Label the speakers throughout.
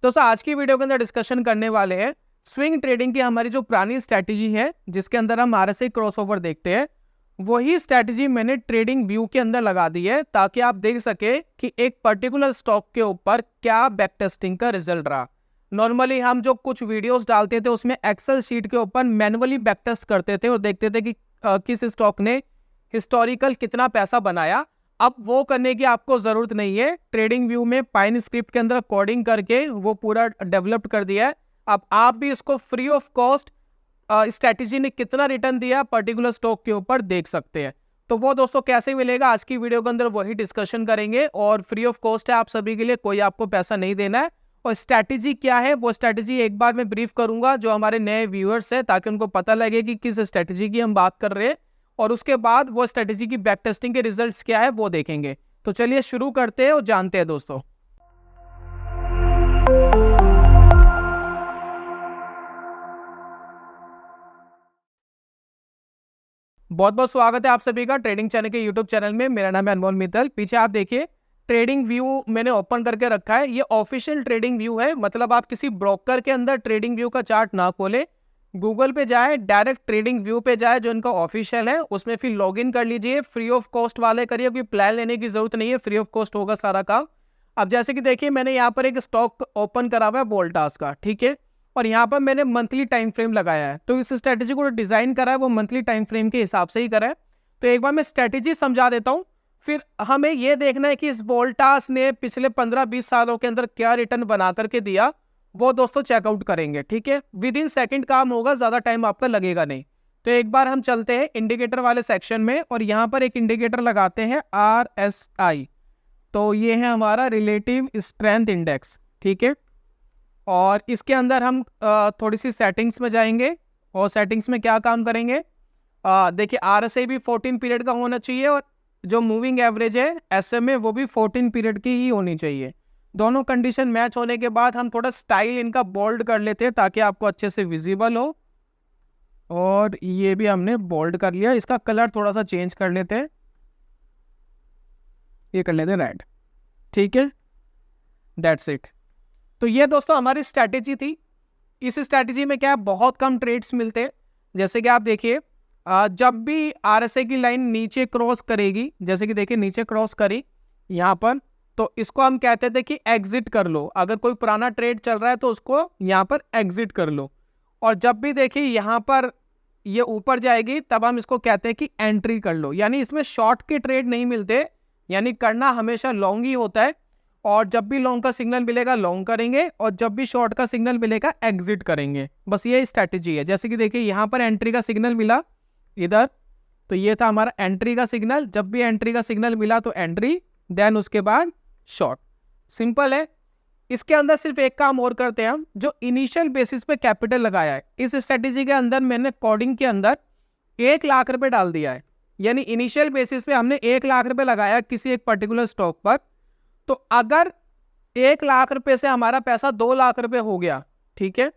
Speaker 1: दोस्तों आज की वीडियो के अंदर डिस्कशन करने वाले हैं स्विंग ट्रेडिंग की हमारी जो पुरानी स्ट्रैटेजी है जिसके अंदर हम आरएसआई क्रॉसओवर देखते हैं, वही स्ट्रैटेजी मैंने ट्रेडिंग व्यू के अंदर लगा दी है ताकि आप देख सके कि एक पर्टिकुलर स्टॉक के ऊपर क्या बैक टेस्टिंग का रिजल्ट रहा। नॉर्मली हम जो कुछ वीडियोस डालते थे उसमें एक्सेल शीट के ऊपर मैनुअली बैक टेस्ट करते थे और देखते थे कि किस स्टॉक ने हिस्टोरिकल कितना पैसा बनाया। अब वो करने की आपको जरूरत नहीं है। ट्रेडिंग व्यू में पाइन स्क्रिप्ट के अंदर कोडिंग करके वो पूरा डेवलप कर दिया है। अब आप भी इसको फ्री ऑफ कॉस्ट स्ट्रैटेजी ने कितना रिटर्न दिया पर्टिकुलर स्टॉक के ऊपर देख सकते हैं। तो वो दोस्तों कैसे मिलेगा आज की वीडियो के अंदर वही डिस्कशन करेंगे और फ्री ऑफ कॉस्ट है आप सभी के लिए, कोई आपको पैसा नहीं देना है। और स्ट्रैटेजी क्या है वो स्ट्रैटेजी एक बार मैं ब्रीफ करूंगा जो हमारे नए व्यूअर्स है ताकि उनको पता लगे कि किस स्ट्रैटेजी की हम बात कर रहे हैं और उसके बाद वो स्ट्रैटेजी की बैक टेस्टिंग के रिजल्ट्स क्या है वो देखेंगे। तो चलिए शुरू करते हैं और जानते हैं दोस्तों। बहुत बहुत स्वागत है आप सभी का ट्रेडिंग चैनल के यूट्यूब चैनल में। मेरा नाम है अनमोल मित्तल। पीछे आप देखिए ट्रेडिंग व्यू मैंने ओपन करके रखा है। ये ऑफिशियल ट्रेडिंग व्यू है, मतलब आप किसी ब्रोकर के अंदर ट्रेडिंग व्यू का चार्ट ना खोले, गूगल पे जाए, डायरेक्ट ट्रेडिंग व्यू पे जाए जो इनका ऑफिशियल है, उसमें फिर लॉगिन कर लीजिए। फ्री ऑफ कॉस्ट वाले करिए, कोई प्लान लेने की जरूरत नहीं है, फ्री ऑफ कॉस्ट होगा सारा काम। अब जैसे कि देखिए मैंने यहाँ पर एक स्टॉक ओपन करा हुआ है वोल्टास का, ठीक है, और यहाँ पर मैंने मंथली टाइम फ्रेम लगाया है। तो इस स्ट्रेटेजी को डिजाइन करा है वो मंथली टाइम फ्रेम के हिसाब से ही करा है। तो एक बार मैं स्ट्रेटेजी समझा देता हूँ, फिर हमें यह देखना है कि इस वोल्टास ने पिछले 15-20 सालों के अंदर क्या रिटर्न बना करके दिया, वो दोस्तों चेकआउट करेंगे। ठीक है, विद इन सेकंड काम होगा, ज्यादा टाइम आपका लगेगा नहीं। तो एक बार हम चलते हैं इंडिकेटर वाले सेक्शन में और यहाँ पर एक इंडिकेटर लगाते हैं RSI। तो ये है हमारा रिलेटिव स्ट्रेंथ इंडेक्स, ठीक है। और इसके अंदर हम थोड़ी सी सेटिंग्स में जाएंगे और सेटिंग्स में क्या काम करेंगे, देखिए RSI भी 14 पीरियड का होना चाहिए और जो मूविंग एवरेज है SMA वो भी 14 पीरियड की ही होनी चाहिए। दोनों कंडीशन मैच होने के बाद हम थोड़ा स्टाइल इनका बोल्ड कर लेते हैं ताकि आपको अच्छे से विजिबल हो। और ये भी हमने बोल्ड कर लिया, इसका कलर थोड़ा सा चेंज कर लेते हैं, ये कर लेते हैं रेड, ठीक है, दैट्स इट। तो ये दोस्तों हमारी स्ट्रैटेजी थी। इस स्ट्रैटेजी में क्या है, बहुत कम ट्रेड्स मिलते हैं। जैसे कि आप देखिए जब भी RSI की लाइन नीचे क्रॉस करेगी, जैसे कि देखिए नीचे क्रॉस करी यहाँ पर, तो इसको हम कहते थे कि एग्जिट कर लो। अगर कोई पुराना ट्रेड चल रहा है तो उसको यहाँ पर एग्जिट कर लो। और जब भी देखिए यहाँ पर ये ऊपर जाएगी तब हम इसको कहते हैं कि एंट्री कर लो। यानी इसमें शॉर्ट के ट्रेड नहीं मिलते, यानी करना हमेशा लॉन्ग ही होता है। और जब भी लॉन्ग का सिग्नल मिलेगा लॉन्ग करेंगे और जब भी शॉर्ट का सिग्नल मिलेगा एग्जिट करेंगे, बस ये स्ट्रैटेजी है। जैसे कि देखिए यहाँ पर एंट्री का सिग्नल मिला इधर, तो ये था हमारा एंट्री का सिग्नल। जब भी एंट्री का सिग्नल मिला तो एंट्री, देन उसके बाद शॉर्ट, सिंपल है। इसके अंदर सिर्फ एक काम और करते हैं हम, जो इनिशियल बेसिस पे कैपिटल लगाया है इस स्ट्रैटेजी के अंदर मैंने कोडिंग के अंदर 1 लाख रुपए डाल दिया है। यानी इनिशियल बेसिस पे हमने 1 लाख रुपए लगाया किसी एक पर्टिकुलर स्टॉक पर। तो अगर 1 लाख रुपए से हमारा पैसा 2 लाख रुपए हो गया, ठीक है,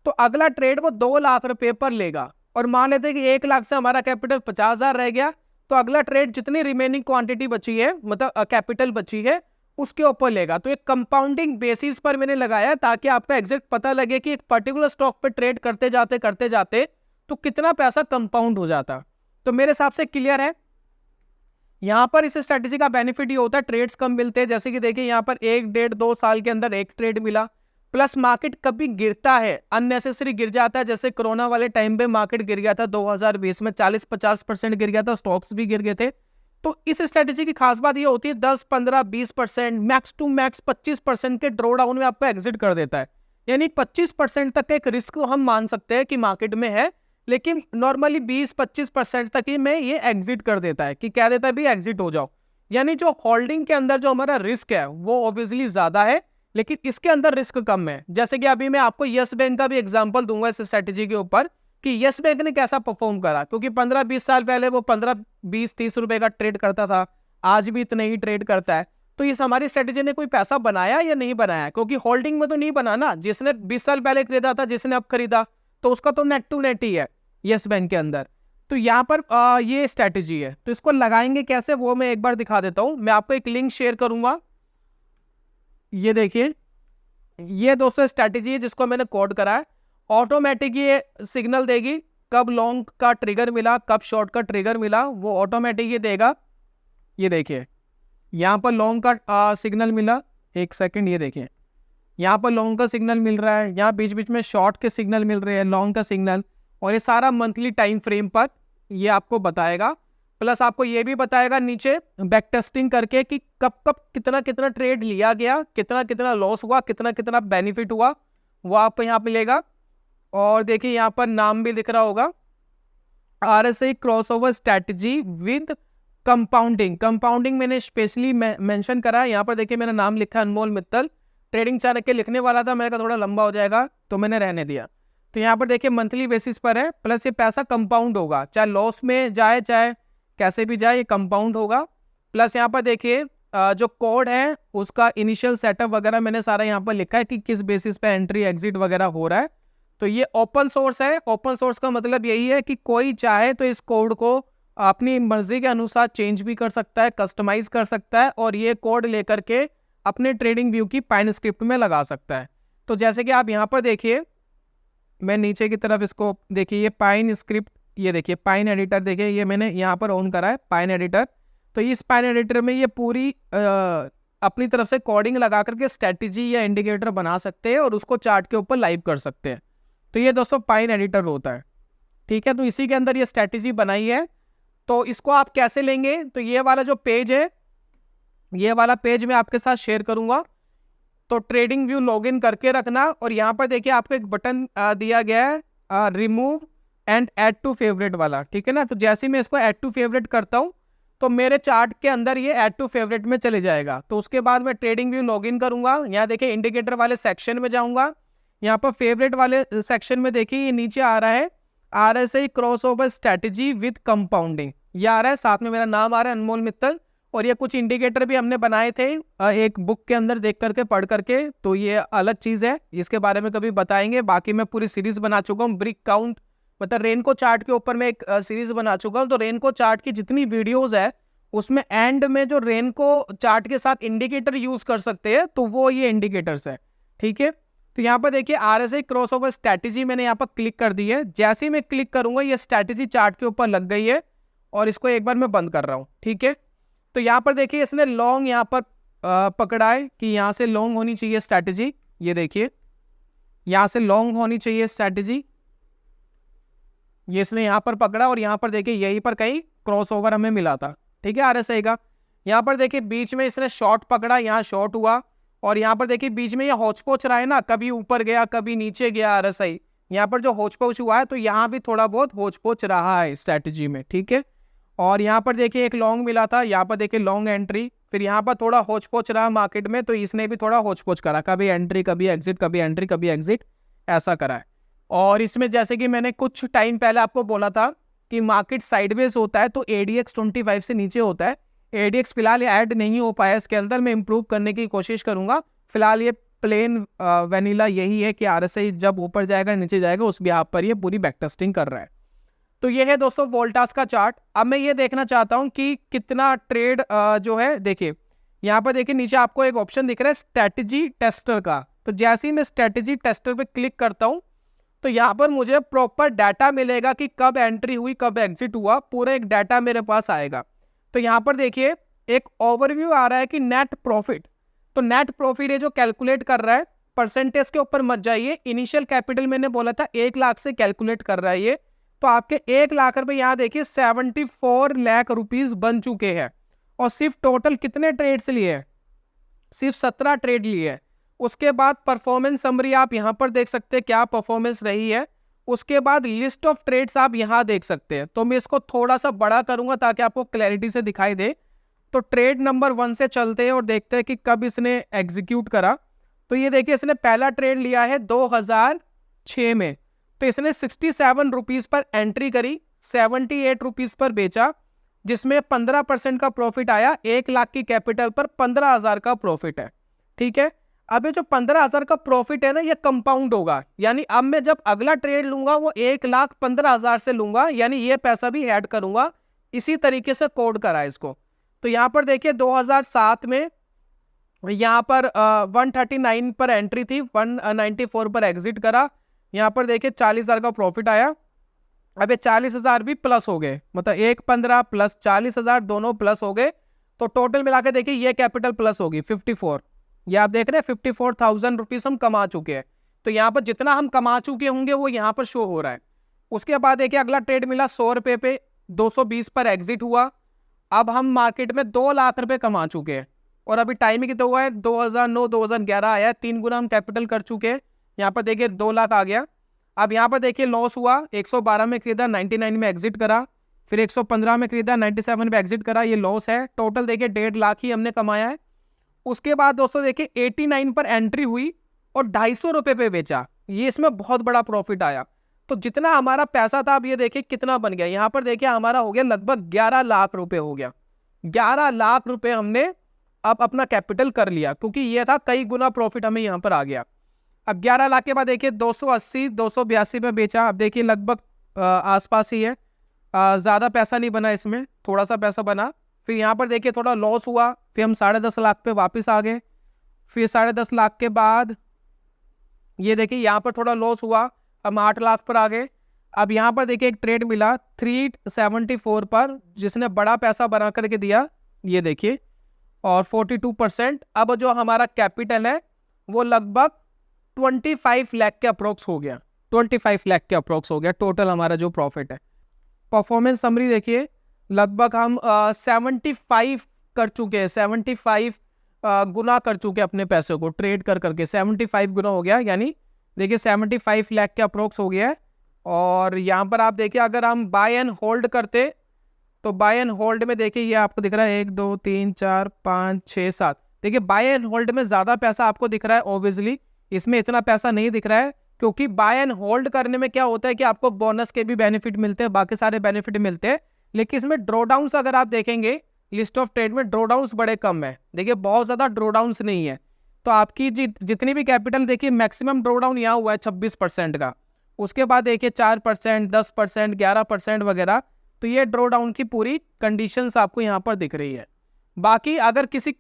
Speaker 1: तो अगला ट्रेड वो 2 लाख रुपए पर लेगा। और मान लेते हैं कि 1 लाख से हमारा कैपिटल 50,000 रह गया, तो अगला ट्रेड जितनी रिमेनिंग क्वांटिटी बची है, मतलब कैपिटल बची है, उसके ऊपर लेगा। तो एक कंपाउंडिंग बेसिस पर मैंने लगाया ताकि आपका एग्जैक्ट पता लगे कि एक पर्टिकुलर स्टॉक पर ट्रेड करते जाते तो कितना पैसा कंपाउंड हो जाता। तो मेरे हिसाब से क्लियर है। यहाँ पर इस स्ट्रैटेजी का बेनिफिट ये होता है ट्रेड्स कम मिलते हैं। जैसे कि देखिए यहाँ पर 1-1.5-2 साल के अंदर एक ट्रेड मिला, प्लस मार्केट कभी गिरता है, अननेसेसरी गिर जाता है। जैसे कोरोना वाले टाइम पे मार्केट गिर गया था 2020 में, 40-50% गिर गया था, स्टॉक्स भी गिर गए थे। तो इस स्ट्रैटेजी की खास बात ये होती है 10-15-20%, मैक्स टू मैक्स 25% के ड्रॉ डाउन में आपको एग्जिट कर देता है। यानी 25% तक का एक रिस्क हम मान सकते हैं कि मार्केट में है, लेकिन नॉर्मली 20-25% तक ही में ये एग्जिट कर देता है, कि कह देता है भी एग्जिट हो जाओ। यानी जो होल्डिंग के अंदर जो हमारा रिस्क है वो ऑब्वियसली ज्यादा है, लेकिन इसके अंदर रिस्क कम है। जैसे कि अभी मैं आपको यस बैंक का भी एग्जांपल दूंगा इस स्ट्रैटेजी के ऊपर कि यस बैंक ने कैसा परफॉर्म करा, क्योंकि 15-20 साल पहले वो 15-20-30 रुपए का ट्रेड करता था, आज भी इतने ही ट्रेड करता है। तो इस हमारी स्ट्रैटेजी ने कोई पैसा बनाया या नहीं बनाया, क्योंकि होल्डिंग में तो नहीं बना ना। जिसने 20 साल पहले खरीदा था, जिसने अब खरीदा, तो उसका तो नेट टू नेट ही है यस बैंक के अंदर। तो यहाँ पर ये स्ट्रैटेजी है। तो इसको लगाएंगे कैसे वो मैं एक बार दिखा देता हूं। मैं आपको एक लिंक शेयर करूंगा, ये देखिए, ये दोस्तों स्ट्रैटेजी है जिसको मैंने कोड करा है। ऑटोमेटिक ये सिग्नल देगी कब लॉन्ग का ट्रिगर मिला, कब शॉर्ट का ट्रिगर मिला, वो ऑटोमेटिक ये देगा। ये देखिए यहाँ पर लॉन्ग का सिग्नल मिला, एक सेकंड, ये देखिए यहाँ पर लॉन्ग का सिग्नल मिल रहा है, यहाँ बीच बीच में शॉर्ट के सिग्नल मिल रहे हैं, लॉन्ग का सिग्नल, और ये सारा मंथली टाइम फ्रेम पर ये आपको बताएगा। प्लस आपको ये भी बताएगा नीचे बैक टेस्टिंग करके कि कब कब कितना कितना ट्रेड लिया गया, कितना कितना लॉस हुआ, कितना कितना बेनिफिट हुआ, वो आपको यहाँ मिलेगा। और देखिए यहाँ पर नाम भी दिख रहा होगा, RSI crossover strategy with compounding. Compounding मैंने स्पेशली मेंशन करा है। यहाँ पर देखिए मेरा नाम लिखा है अनमोल मित्तल। ट्रेडिंग चाणक्य लिखने वाला था, मैंने कहा थोड़ा लंबा हो जाएगा तो मैंने रहने दिया। तो यहाँ पर देखिए मंथली बेसिस पर है, प्लस ये पैसा कंपाउंड होगा, चाहे लॉस में जाए चाहे कैसे भी जाए, ये कंपाउंड होगा। प्लस यहाँ पर देखिए जो कोड है उसका इनिशियल सेटअप वगैरह मैंने सारा यहाँ पर लिखा है कि किस बेसिस पे एंट्री एग्जिट वगैरह हो रहा है। तो ये ओपन सोर्स है। ओपन सोर्स का मतलब यही है कि कोई चाहे तो इस कोड को अपनी मर्जी के अनुसार चेंज भी कर सकता है, कस्टमाइज कर सकता है, और ये कोड लेकर के अपने ट्रेडिंग व्यू की पाइन स्क्रिप्ट में लगा सकता है। तो जैसे कि आप यहाँ पर देखिए, मैं नीचे की तरफ इसको देखिए, ये पाइन स्क्रिप्ट, ये देखिए पाइन एडिटर, देखिए ये मैंने यहाँ पर ऑन करा है पाइन एडिटर। तो इस पाइन एडिटर में ये पूरी अपनी तरफ से कोडिंग लगा करके स्ट्रैटेजी या इंडिकेटर बना सकते हैं और उसको चार्ट के ऊपर लाइव कर सकते हैं। तो ये दोस्तों पाइन एडिटर होता है, ठीक है। तो इसी के अंदर ये स्ट्रैटेजी बनाई है। तो इसको आप कैसे लेंगे, तो ये वाला जो पेज है, ये वाला पेज मैं आपके साथ शेयर करूंगा। तो ट्रेडिंग व्यू लॉगिन करके रखना, और यहाँ पर देखिए आपको एक बटन दिया गया है remove and add to favourite वाला, ठीक है ना। तो जैसे मैं इसको ऐड टू फेवरेट करता हूँ तो मेरे चार्ट के अंदर ये ऐड टू फेवरेट में चले जाएगा। तो उसके बाद मैं ट्रेडिंग व्यू लॉगिन करूंगा, यहाँ देखिए इंडिकेटर वाले सेक्शन में जाऊंगा, यहाँ पर फेवरेट वाले सेक्शन में देखिए ये नीचे आ रहा है RSI crossover strategy with compounding, ये आ रहा है, साथ में मेरा नाम आ रहा है अनमोल मित्तल। और ये कुछ इंडिकेटर भी हमने बनाए थे एक बुक के अंदर देख करके पढ़ करके, तो ये अलग चीज़ है, इसके बारे में कभी बताएंगे। बाकी मैं पूरी सीरीज बना चुका हूँ ब्रिक काउंट, मतलब रेनको चार्ट के ऊपर मैं एक सीरीज बना चुका हूँ। तो रेनको चार्ट की जितनी वीडियोस है उसमें एंड में जो रेनको चार्ट के साथ इंडिकेटर यूज कर सकते हैं, तो वो ये इंडिकेटर्स है, ठीक है। तो यहाँ पर देखिए RSI क्रॉसओवर स्ट्रैटेजी मैंने यहाँ पर क्लिक कर दी है। जैसे ही मैं क्लिक करूंगा ये स्ट्रैटेजी चार्ट के ऊपर लग गई है, और इसको एक बार मैं बंद कर रहा हूँ, ठीक है। तो यहाँ पर देखिए इसने लॉन्ग यहाँ पर पकड़ा है कि यहाँ से लॉन्ग होनी चाहिए स्ट्रैटेजी, ये देखिए यहाँ से लॉन्ग होनी चाहिए स्ट्रैटेजी, ये इसने यहाँ पर पकड़ा, और यहाँ पर देखिए यहीं पर कहीं क्रॉसओवर हमें मिला था, ठीक है RSI का। यहाँ पर देखिए बीच में इसने शॉर्ट पकड़ा, यहाँ शॉर्ट हुआ, और यहाँ पर देखिए बीच में ये होच पोच रहा है ना, कभी ऊपर गया कभी नीचे गया RSI, यहाँ पर जो होच पोच हुआ है, तो यहाँ भी थोड़ा बहुत होच पोच रहा है स्ट्रैटेजी में, ठीक है। और यहाँ पर देखिए एक लॉन्ग मिला था, यहाँ पर देखिए लॉन्ग एंट्री, फिर यहाँ पर थोड़ा होच पोच रहा मार्केट में, तो इसने भी थोड़ा होच पोच करा, कभी एंट्री कभी एग्जिट, कभी एंट्री कभी एग्जिट, ऐसा करा है। और इसमें जैसे कि मैंने कुछ टाइम पहले आपको बोला था कि मार्केट साइडवेज होता है तो ADX 25 से नीचे होता है। ADX फिलहाल ये ऐड नहीं हो पाया इसके अंदर, मैं इंप्रूव करने की कोशिश करूंगा। फिलहाल ये प्लेन वैनिला यही है कि RSI जब ऊपर जाएगा नीचे जाएगा उस बिहाफ पर ये पूरी बैक टेस्टिंग कर रहा है। तो ये है दोस्तों वोल्टास का चार्ट। अब मैं ये देखना चाहता हूं कि कितना ट्रेड जो है, देखिए यहाँ पर देखिए नीचे आपको एक ऑप्शन दिख रहा है स्ट्रैटेजी टेस्टर का। तो जैसे ही मैं स्ट्रैटेजी टेस्टर पे क्लिक करता हूं तो यहाँ पर मुझे प्रॉपर डाटा मिलेगा कि कब एंट्री हुई कब एग्जिट हुआ, पूरा एक डाटा मेरे पास आएगा। तो यहाँ पर देखिए एक ओवरव्यू आ रहा है कि नेट प्रॉफिट, तो नेट प्रॉफिट ये जो कैलकुलेट कर रहा है, परसेंटेज के ऊपर मत जाइए, इनिशियल कैपिटल मैंने बोला था 1 लाख से कैलकुलेट कर रहा है ये। तो आपके 1 लाख रुपए यहाँ देखिए 74 लाख रुपीज बन चुके हैं, और सिर्फ टोटल कितने ट्रेड्स लिए, सिर्फ 17 ट्रेड लिए है। उसके बाद परफॉर्मेंस समरी आप यहाँ पर देख सकते हैं क्या परफॉर्मेंस रही है। उसके बाद लिस्ट ऑफ ट्रेड्स आप यहाँ देख सकते हैं। तो मैं इसको थोड़ा सा बड़ा करूंगा ताकि आपको क्लैरिटी से दिखाई दे। तो ट्रेड नंबर 1 से चलते हैं और देखते हैं कि कब इसने एग्जीक्यूट करा। तो ये देखिए इसने पहला ट्रेड लिया है 2006 में, तो इसने 67 रुपीज पर एंट्री करी, 78 रुपीज पर बेचा, जिसमें 15% का प्रॉफिट आया। 1 लाख की कैपिटल पर 15,000 का प्रॉफिट है, ठीक है। अब ये जो 15,000 का प्रॉफिट है ना, ये कंपाउंड होगा, यानी अब मैं जब अगला ट्रेड लूंगा वो 1,15,000 से लूंगा, यानी ये पैसा भी ऐड करूंगा। इसी तरीके से कोड करा है इसको। तो यहाँ पर देखिए 2007 में यहाँ पर 139 पर एंट्री थी, 194 पर एग्जिट करा। यहाँ पर देखिए 40,000 का प्रॉफिट आया। अब ये 40,000 भी प्लस हो गए, मतलब 115 प्लस 40,000 दोनों प्लस हो गए, तो टोटल मिला के देखिए ये कैपिटल प्लस होगी 54। ये आप देख रहे हैं 54,000 रुपीज हम कमा चुके हैं। तो यहाँ पर जितना हम कमा चुके होंगे वो यहाँ पर शो हो रहा है। उसके बाद देखिए अगला ट्रेड मिला 100 रुपये पे, 220 पर एग्जिट हुआ। अब हम मार्केट में 2 लाख रुपए कमा चुके हैं, और अभी टाइम कितना हुआ है 2009 2011 आया है, 3 गुना हम कैपिटल कर चुके हैं। यहाँ पर देखिए 2 लाख आ गया। अब यहाँ पर देखिए लॉस हुआ, 112 में खरीदा, 99 में एग्जिट करा, फिर 115 में खरीदा, 97 में एग्जिट करा, ये लॉस है। टोटल देखिए 1.5 लाख ही हमने कमाया है। उसके बाद दोस्तों देखिए 89 पर एंट्री हुई और 250 रुपये पे बेचा, ये इसमें बहुत बड़ा प्रॉफिट आया। तो जितना हमारा पैसा था अब ये देखिए कितना बन गया, यहाँ पर देखिए हमारा हो गया लगभग 11 लाख रुपए हो गया। 11 लाख रुपए हमने अब अपना कैपिटल कर लिया, क्योंकि ये था कई गुना प्रॉफिट हमें यहाँ पर आ गया। अब 11 लाख के बाद देखिए 280 282 में बेचा, अब देखिए लगभग आसपास ही है, ज़्यादा पैसा नहीं बना इसमें, थोड़ा सा पैसा बना। फिर यहाँ पर देखिए थोड़ा लॉस हुआ, फिर हम 10.5 लाख पे वापस आ गए। फिर 10.5 लाख के बाद ये देखिए यहाँ पर थोड़ा लॉस हुआ, हम 8 लाख पर आ गए। अब यहाँ पर देखिए एक ट्रेड मिला 374 पर, जिसने बड़ा पैसा बना करके दिया, ये देखिए, और 42%। अब जो हमारा कैपिटल है वो लगभग 25 लाख के अप्रोक्स हो गया, 25 लाख के अप्रोक्स हो गया टोटल हमारा जो प्रॉफिट है। परफॉर्मेंस समरी देखिए, लगभग हम 75 कर चुके हैं, 75 गुना कर चुके हैं अपने पैसे को ट्रेड कर करके, 75 गुना हो गया, यानी देखिए 75 लाख के अप्रोक्स हो गया है। और यहाँ पर आप देखिए अगर हम बाय एंड होल्ड करते तो बाय एंड होल्ड में देखिए ये आपको दिख रहा है 1 2 3 4 5 6 7, देखिए बाय एंड होल्ड में ज़्यादा पैसा आपको दिख रहा है। ऑब्वियसली इसमें इतना पैसा नहीं दिख रहा है, क्योंकि बाय एंड होल्ड करने में क्या होता है कि आपको बोनस के भी बेनिफिट मिलते हैं, बाकी सारे बेनिफिट मिलते हैं, लेकिन इसमें ड्रॉडाउन्स अगर आप देखेंगे लिस्ट ऑफ ट्रेड में ड्रॉडाउन्स बड़े कम है, देखिए बहुत ज़्यादा ड्रॉडाउन्स नहीं है। तो आपकी जितनी भी कैपिटल देखिए मैक्सिमम ड्रॉडाउन यहाँ हुआ है 26% का, उसके बाद देखिए 4%, 10%, 11% वगैरह, तो ये ड्रॉडाउन की पूरी कंडीशंस आपको यहाँ पर दिख रही है। बाकी अगर किसी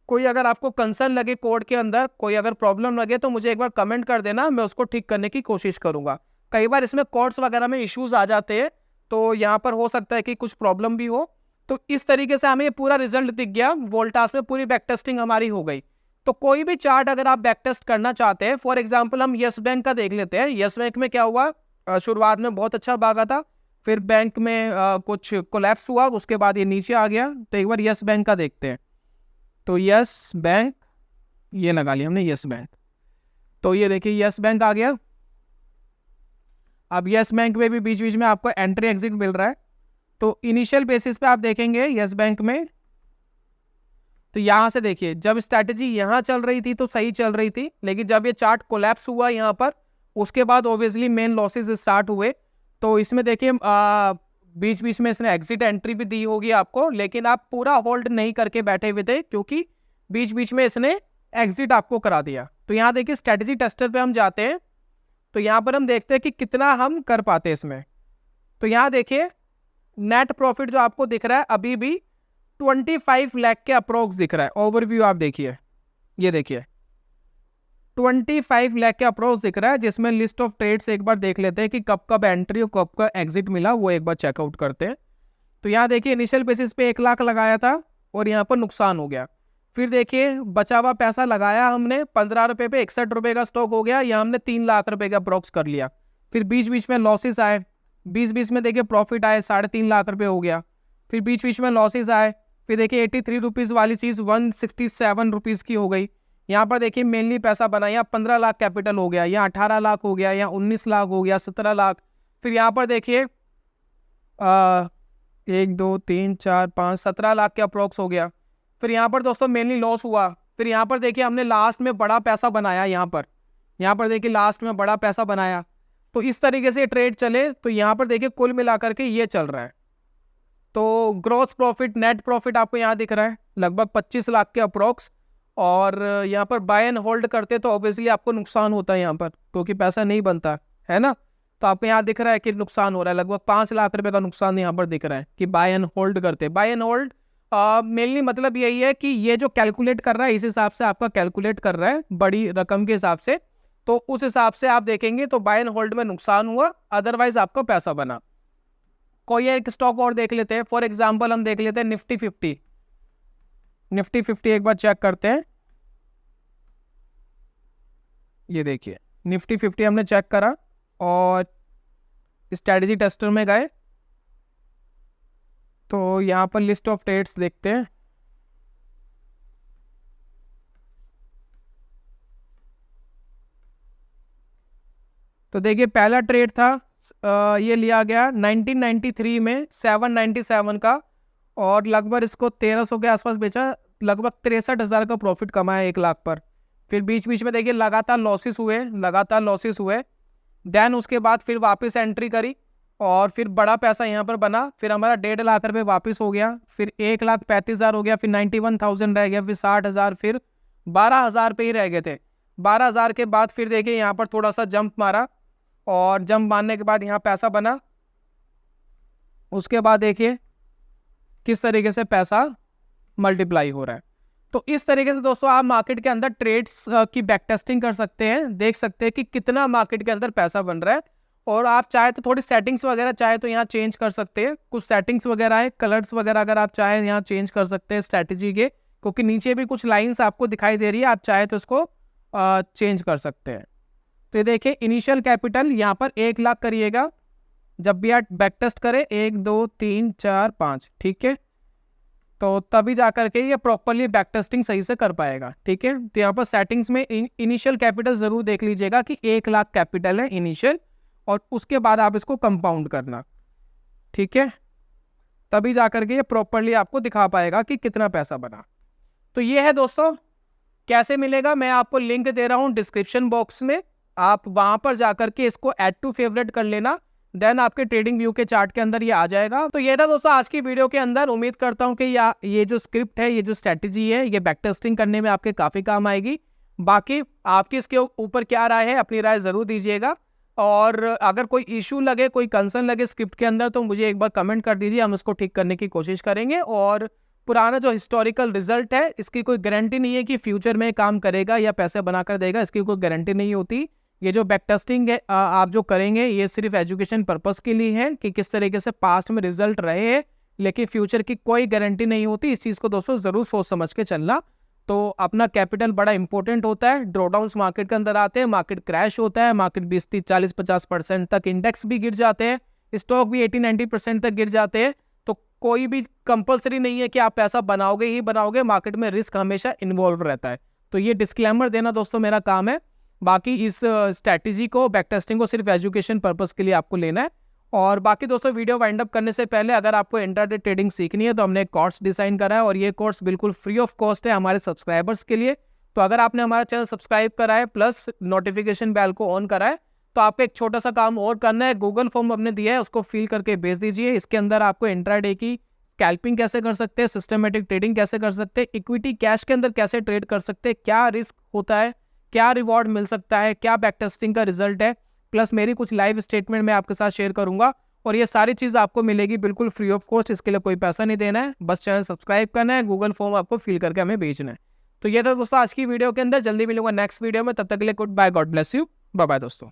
Speaker 1: कोई अगर आपको कंसर्न लगे कोड के अंदर, कोई अगर प्रॉब्लम लगे तो मुझे एक बार कमेंट कर देना, मैं उसको ठीक करने की कोशिश करूंगा। कई बार इसमें कोड्स वगैरह में इश्यूज आ जाते हैं, तो यहाँ पर हो सकता है कि कुछ प्रॉब्लम भी हो। तो इस तरीके से हमें ये पूरा रिजल्ट दिख गया, वोल्टास में पूरी बैक टेस्टिंग हमारी हो गई। तो कोई भी चार्ट अगर आप बैक टेस्ट करना चाहते हैं, फॉर एग्जाम्पल हम यस बैंक का देख लेते हैं। यस बैंक में क्या हुआ, शुरुआत में बहुत अच्छा भागा था, फिर बैंक में कुछ कोलैप्स हुआ, उसके बाद ये नीचे आ गया। तो एक बार यस बैंक का देखते हैं। तो यस बैंक, ये लगा लिया हमने यस बैंक, तो ये देखिए यस बैंक आ गया। अब यस बैंक में भी बीच बीच में आपको एंट्री एग्जिट मिल रहा है। तो इनिशियल बेसिस पे आप देखेंगे यस बैंक में, तो यहाँ से देखिए जब स्ट्रैटेजी यहाँ चल रही थी तो सही चल रही थी, लेकिन जब ये चार्ट कोलैप्स हुआ यहाँ पर, उसके बाद ऑब्वियसली मेन लॉसेस स्टार्ट हुए। तो इसमें देखिए बीच बीच में इसने एग्जिट एंट्री भी दी होगी आपको, लेकिन आप पूरा होल्ड नहीं करके बैठे हुए थे, क्योंकि बीच बीच में इसने एग्जिट आपको करा दिया। तो यहाँ देखिए स्ट्रैटेजी टेस्टर पे हम जाते हैं, तो यहाँ पर हम देखते हैं कि कितना हम कर पाते हैं इसमें। तो यहाँ देखिए नेट प्रॉफिट जो आपको दिख रहा है अभी भी 25 लाख के अप्रोक्स दिख रहा है। ओवरव्यू आप देखिए, ये देखिए 25 लाख के अप्रोक्स दिख रहा है, जिसमें लिस्ट ऑफ ट्रेड्स एक बार देख लेते हैं कि कब कब एंट्री और कब कब एग्जिट मिला, वो एक बार चेकआउट करते हैं। तो यहाँ देखिए इनिशियल बेसिस पे 1 लाख लगाया था और यहाँ पर नुकसान हो गया। फिर देखिए बचा हुआ पैसा लगाया हमने 15 रुपये पे, 61 रुपये का स्टॉक हो गया, यहाँ हमने 3 लाख रुपये का अप्रोक्स कर लिया। फिर बीच बीच में लॉसेस आए, बीच बीच में देखिए प्रॉफिट आए, 3.5 लाख रुपये हो गया। फिर बीच बीच में लॉसेस आए, फिर देखिए 83 रुपीज़ वाली चीज़ 167 रुपीज़ की हो गई। यहाँ पर देखिए मेनली पैसा बना, यहाँ 15 लाख कैपिटल हो गया, यहाँ 18 लाख हो गया, यहाँ 19 लाख हो गया, 17 लाख। फिर यहाँ पर देखिए 1 2 3 4 5 17 लाख के अप्रोक्स हो गया। फिर यहाँ पर दोस्तों मेनली लॉस हुआ। फिर यहाँ पर देखिए हमने लास्ट में बड़ा पैसा बनाया, यहाँ पर देखिए लास्ट में बड़ा पैसा बनाया। तो इस तरीके से ट्रेड चले, तो यहाँ पर देखिए कुल मिलाकर के ये चल रहा है। तो ग्रॉस प्रॉफिट, नेट प्रॉफिट आपको यहाँ दिख रहा है लगभग 25 लाख के अप्रोक्स। और यहाँ पर बाय एंड होल्ड करते तो ऑब्वियसली आपको नुकसान होता है यहाँ पर, क्योंकि पैसा नहीं बनता है ना। तो आपको यहाँ दिख रहा है कि नुकसान हो रहा है, लगभग 5 लाख रुपए का नुकसान यहाँ पर दिख रहा है कि बाय एंड होल्ड करते। बाय एंड होल्ड मेनली मतलब यही है कि ये जो कैलकुलेट कर रहा है इस हिसाब से आपका कैलकुलेट कर रहा है बड़ी रकम के हिसाब से, तो उस हिसाब से आप देखेंगे तो बाय एंड होल्ड में नुकसान हुआ, अदरवाइज आपको पैसा बना। कोई एक स्टॉक और देख लेते हैं, फॉर एग्जांपल हम देख लेते हैं निफ्टी 50। निफ्टी 50 एक बार चेक करते हैं। ये देखिए निफ्टी 50 हमने चेक करा और स्ट्रेटजी टेस्टर में गए तो यहाँ पर लिस्ट ऑफ ट्रेड्स देखते हैं। तो देखिए पहला ट्रेड था ये लिया गया 1993 में 797 का, और लगभग इसको 1300 के आसपास बेचा, लगभग 63,000 का प्रॉफिट कमाया 1 लाख पर। फिर बीच बीच में देखिए लगातार लॉसेस हुए, देन उसके बाद फिर वापस एंट्री करी और फिर बड़ा पैसा यहाँ पर बना। फिर हमारा 1.5 लाख रुपये वापस हो गया, फिर 1,35,000 हो गया, फिर 91,000 रह गया, फिर 60,000, फिर 12,000 पे ही रह गए थे। 12,000 के बाद फिर देखिए यहाँ पर थोड़ा सा जंप मारा और जंप मारने के बाद यहाँ पैसा बना। उसके बाद देखिए किस तरीके से पैसा मल्टीप्लाई हो रहा है। तो इस तरीके से दोस्तों आप मार्केट के अंदर ट्रेड्स की बैक टेस्टिंग कर सकते हैं, देख सकते हैं कि कितना मार्केट के अंदर पैसा बन रहा है। और आप चाहे तो थोड़ी सेटिंग्स वगैरह चाहे तो यहाँ चेंज कर सकते हैं, कुछ सेटिंग्स वगैरह है, कलर्स वगैरह अगर आप चाहे यहाँ चेंज कर सकते हैं स्ट्रैटेजी के, क्योंकि नीचे भी कुछ लाइंस आपको दिखाई दे रही है, आप चाहे तो इसको चेंज कर सकते हैं। तो ये देखिए इनिशियल कैपिटल यहाँ पर 1 लाख करिएगा जब भी आप बैक टेस्ट करें, 1 2 3 4 5, ठीक है, तो तभी जा करके ये प्रॉपरली बैक टेस्टिंग सही से कर पाएगा। ठीक है, तो यहाँ पर सेटिंग्स में इनिशियल कैपिटल जरूर देख लीजिएगा कि 1 लाख कैपिटल है इनिशियल, और उसके बाद आप इसको कंपाउंड करना, ठीक है, तभी जा करके ये प्रॉपरली आपको दिखा पाएगा कि कितना पैसा बना। तो ये है दोस्तों, कैसे मिलेगा मैं आपको लिंक दे रहा हूँ डिस्क्रिप्शन बॉक्स में, आप वहां पर जाकर के इसको ऐड टू फेवरेट कर लेना, देन आपके ट्रेडिंग व्यू के चार्ट के अंदर ये आ जाएगा। तो ये था दोस्तों आज की वीडियो के अंदर। उम्मीद करता हूं कि ये जो स्क्रिप्ट है, ये जो स्ट्रैटेजी है, ये बैक टेस्टिंग करने में आपके काफी काम आएगी। बाकी आपकी इसके ऊपर क्या राय है, अपनी राय जरूर दीजिएगा, और अगर कोई इशू लगे, कोई कंसर्न लगे स्क्रिप्ट के अंदर, तो मुझे एक बार कमेंट कर दीजिए, हम इसको ठीक करने की कोशिश करेंगे। और पुराना जो हिस्टोरिकल रिजल्ट है, इसकी कोई गारंटी नहीं है कि फ्यूचर में काम करेगा या पैसे बनाकर देगा, इसकी कोई गारंटी नहीं होती। ये जो बैक टेस्टिंग है आप जो करेंगे, ये सिर्फ एजुकेशन पर्पस के लिए है कि किस तरीके से पास्ट में रिजल्ट रहे हैं, लेकिन फ्यूचर की कोई गारंटी नहीं होती। इस चीज़ को दोस्तों ज़रूर सोच समझ के चलना। तो अपना कैपिटल बड़ा इंपॉर्टेंट होता है। ड्रॉडाउन्स मार्केट के अंदर आते हैं, मार्केट क्रैश होता है, मार्केट 20 30 40 50% तक, इंडेक्स भी गिर जाते हैं, स्टॉक भी 80-90% तक गिर जाते हैं। तो कोई भी कंपलसरी नहीं है कि आप पैसा बनाओगे ही बनाओगे, मार्केट में रिस्क हमेशा इन्वॉल्व रहता है। तो ये डिस्क्लेमर देना दोस्तों मेरा काम है। बाकी इस स्ट्रैटेजी को, बैक टेस्टिंग को सिर्फ एजुकेशन पर्पस के लिए आपको लेना है। और बाकी दोस्तों वीडियो वाइंड अप करने से पहले अगर आपको इंट्राडे ट्रेडिंग सीखनी है तो हमने एक कोर्स डिजाइन करा है, और ये कोर्स बिल्कुल फ्री ऑफ कॉस्ट है हमारे सब्सक्राइबर्स के लिए। तो अगर आपने हमारा चैनल सब्सक्राइब करा है प्लस नोटिफिकेशन बेल को ऑन करा है, तो आपको एक छोटा सा काम और करना है, गूगल फॉर्म हमने दिया है उसको फिल करके भेज दीजिए। इसके अंदर आपको इंट्राडे की स्कैल्पिंग कैसे कर सकते हैं, सिस्टमेटिक ट्रेडिंग कैसे कर सकते हैं, इक्विटी कैश के अंदर कैसे ट्रेड कर सकते हैं, क्या रिस्क होता है, क्या रिवॉर्ड मिल सकता है, क्या बैक टेस्टिंग का रिजल्ट है, प्लस मेरी कुछ लाइव स्टेटमेंट मैं आपके साथ शेयर करूंगा। और ये सारी चीज़ आपको मिलेगी बिल्कुल फ्री ऑफ कॉस्ट, इसके लिए कोई पैसा नहीं देना है, बस चैनल सब्सक्राइब करना है, गूगल फॉर्म आपको फिल करके हमें भेजना है। तो ये था दोस्तों आज की वीडियो के अंदर। जल्दी मिलूंगा नेक्स्ट वीडियो में, तब तक के लिए good bye, God bless you, bye bye दोस्तों।